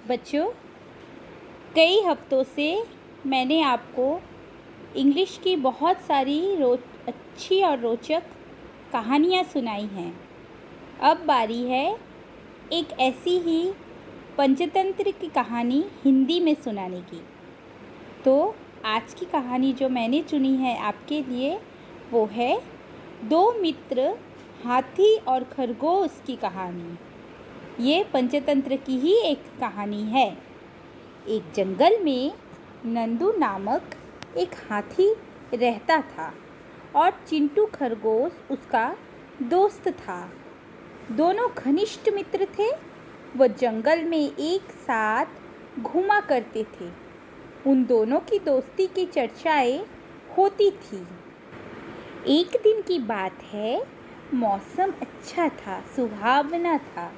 बच्चों, कई हफ्तों से मैंने आपको इंग्लिश की बहुत सारी अच्छी और रोचक कहानियाँ सुनाई हैं। अब बारी है एक ऐसी ही पंचतंत्र की कहानी हिंदी में सुनाने की। तो आज की कहानी जो मैंने चुनी है आपके लिए वो है दो मित्र हाथी और खरगोश की कहानी। ये पंचतंत्र की ही एक कहानी है। एक जंगल में नंदू नामक एक हाथी रहता था और चिंटू खरगोश उसका दोस्त था। दोनों घनिष्ठ मित्र थे। वो जंगल में एक साथ घूमा करते थे। उन दोनों की दोस्ती की चर्चाएं होती थी। एक दिन की बात है, मौसम अच्छा था, सुहावना था।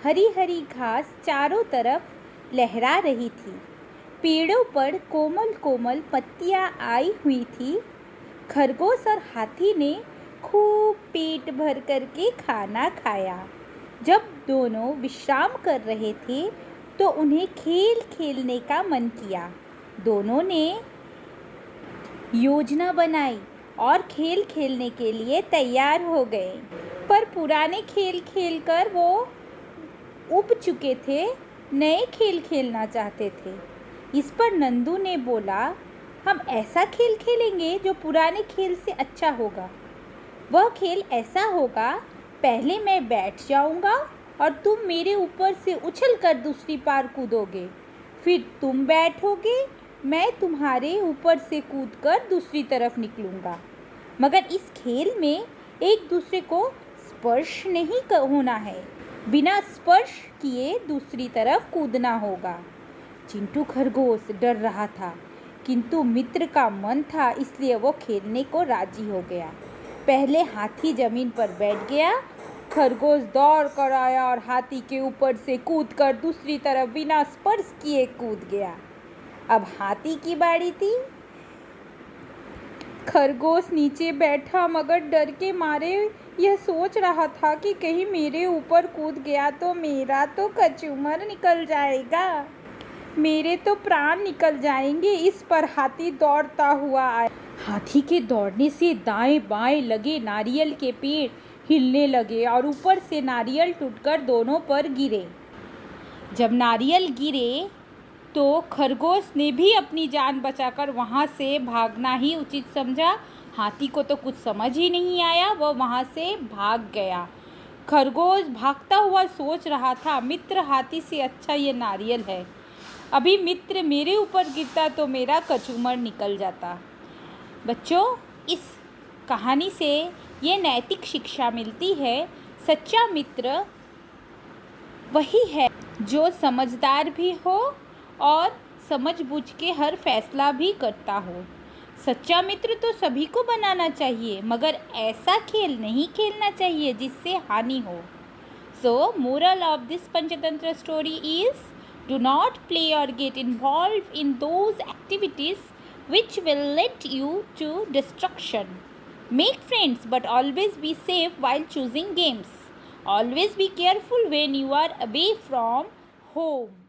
हरी हरी घास चारों तरफ लहरा रही थी। पेड़ों पर कोमल कोमल पत्तियां आई हुई थी। खरगोश और हाथी ने खूब पेट भर करके खाना खाया। जब दोनों विश्राम कर रहे थे तो उन्हें खेल खेलने का मन किया। दोनों ने योजना बनाई और खेल खेलने के लिए तैयार हो गए। पर पुराने खेल खेलकर वो उब चुके थे, नए खेल खेलना चाहते थे। इस पर नंदू ने बोला, हम ऐसा खेल खेलेंगे जो पुराने खेल से अच्छा होगा। वह खेल ऐसा होगा, पहले मैं बैठ जाऊंगा और तुम मेरे ऊपर से उछल कर दूसरी पार कूदोगे। फिर तुम बैठोगे, मैं तुम्हारे ऊपर से कूदकर दूसरी तरफ निकलूंगा। मगर इस खेल में एक दूसरे को स्पर्श नहीं होना है। बिना स्पर्श किए दूसरी तरफ कूदना होगा। चिंटू खरगोश डर रहा था, किंतु मित्र का मन था, इसलिए वो खेलने को राजी हो गया। पहले हाथी जमीन पर बैठ गया। खरगोश दौड़ कर आया और हाथी के ऊपर से कूदकर दूसरी तरफ बिना स्पर्श किए कूद गया। अब हाथी की बारी थी। खरगोश नीचे बैठा मगर डर के मारे यह सोच रहा था कि कहीं मेरे ऊपर कूद गया तो मेरा तो कचूमर निकल जाएगा, मेरे तो प्राण निकल जाएंगे। इस पर हाथी दौड़ता हुआ आया। हाथी के दौड़ने से दाएं बाएं लगे नारियल के पेड़ हिलने लगे और ऊपर से नारियल टूटकर दोनों पर गिरे। जब नारियल गिरे तो खरगोश ने भी अपनी जान बचाकर वहाँ से भागना ही उचित समझा। हाथी को तो कुछ समझ ही नहीं आया, वह वहाँ से भाग गया। खरगोश भागता हुआ सोच रहा था, मित्र हाथी से अच्छा ये नारियल है। अभी मित्र मेरे ऊपर गिरता तो मेरा कचूमर निकल जाता। बच्चों, इस कहानी से ये नैतिक शिक्षा मिलती है, सच्चा मित्र वही है जो समझदार भी हो और समझबूझ के हर फैसला भी करता हो। सच्चा मित्र तो सभी को बनाना चाहिए, मगर ऐसा खेल नहीं खेलना चाहिए जिससे हानि हो। सो moral of this Panchatantra story is, do not play or get involved in those activities which will lead you to destruction. Make friends but always be safe while choosing games. Always be careful when you are away from home.